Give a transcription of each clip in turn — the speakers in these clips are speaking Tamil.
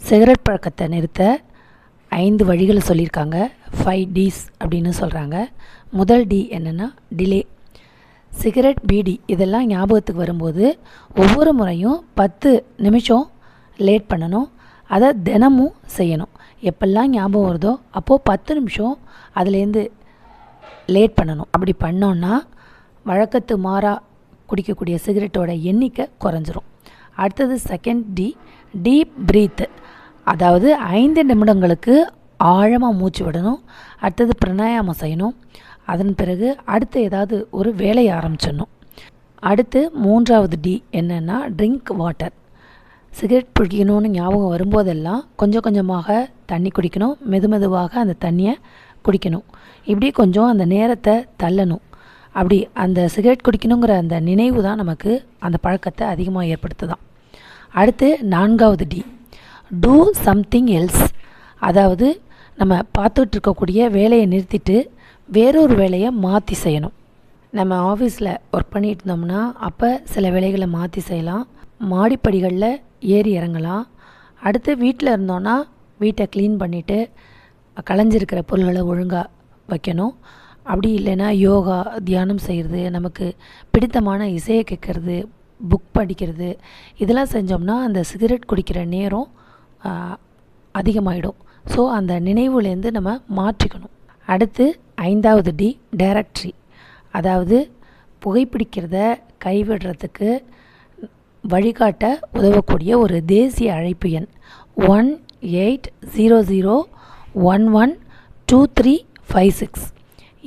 சிகரெட் பழக்கத்தை நிறுத்த 5 வழிகளை சொல்லியிருக்காங்க. 5 Ds அப்படின்னு சொல்கிறாங்க. முதல் டி என்னென்னா டிலே. சிகரெட், பீடி இதெல்லாம் ஞாபகத்துக்கு வரும்போது ஒவ்வொரு முறையும் 10 நிமிஷம் லேட் பண்ணணும். அதை தினமும் செய்யணும். எப்பெல்லாம் ஞாபகம் வருதோ அப்போது 10 நிமிஷம் அதுலேருந்து லேட் பண்ணணும். அப்படி பண்ணோன்னா வழக்கத்து மாறாக குடிக்கக்கூடிய சிகரெட்டோட எண்ணிக்கை குறைஞ்சிரும். அடுத்தது செகண்ட் டி, டீப் ப்ரீத். அதாவது 5 நிமிடங்களுக்கு ஆழமாக மூச்சு விடணும். அடுத்தது பிராணாயாமம் செய்யணும். அதன் பிறகு அடுத்து ஏதாவது ஒரு வேலையை ஆரம்பிச்சிடணும். அடுத்து 3வது டி என்னென்னா ட்ரிங்க் வாட்டர். சிகரெட் பிடிக்கணும்னு ஞாபகம் வரும்போதெல்லாம் கொஞ்சம் கொஞ்சமாக தண்ணி குடிக்கணும். மெதுவாக அந்த தண்ணியை குடிக்கணும். இப்படி கொஞ்சம் அந்த நேரத்தை தள்ளணும். அப்படி அந்த சிகரெட் குடிக்கணுங்கிற அந்த நினைவு தான் நமக்கு அந்த பழக்கத்தை அதிகமாக ஏற்படுத்துதான். அடுத்து 4வது டி, டூ சம்திங் எல்ஸ். அதாவது நம்ம பார்த்துட்டு இருக்கக்கூடிய வேலையை நிறுத்திட்டு வேறொரு வேலையை மாற்றி செய்யணும். நம்ம ஆஃபீஸில் ஒர்க் பண்ணிட்டு இருந்தோம்னா அப்போ சில வேலைகளை மாற்றி செய்யலாம். மாடிப்படிகளில் ஏறி இறங்கலாம். அடுத்து வீட்டில் இருந்தோன்னா வீட்டை க்ளீன் பண்ணிவிட்டு களைஞ்சிருக்கிற பொருள்களை ஒழுங்காக வைக்கணும். அப்படி இல்லைன்னா யோகா, தியானம் செய்கிறது, நமக்கு பிடித்தமான இசையை கேட்குறது, புக் படிக்கிறது, இதெல்லாம் செஞ்சோம்னா அந்த சிகரெட் குடிக்கிற நேரம் அதிகமாகிடும். ஸோ அந்த நினைவுலேருந்து நம்ம மாற்றிக்கணும். அடுத்து 5வது டி, டைரக்டரி. அதாவது புகைப்பிடிக்கிறத கைவிடுறதுக்கு வழிகாட்ட உதவக்கூடிய ஒரு தேசிய அழைப்பு எண் 1800112356.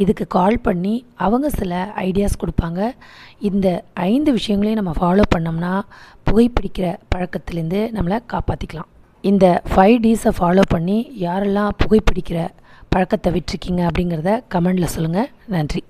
இதுக்கு கால் பண்ணி அவங்க சில ஐடியாஸ் கொடுப்பாங்க. இந்த 5 விஷயங்களையும் நம்ம ஃபாலோ பண்ணோம்னா புகைப்பிடிக்கிற பழக்கத்துலேருந்து நம்மளை காப்பாற்றிக்கலாம். இந்த 5 Ds'ை ஃபாலோ பண்ணி யாரெல்லாம் புகைப்பிடிக்கிற பழக்கத்தை விட்டுருக்கீங்க அப்படிங்கிறத கமெண்டில் சொல்லுங்கள். நன்றி.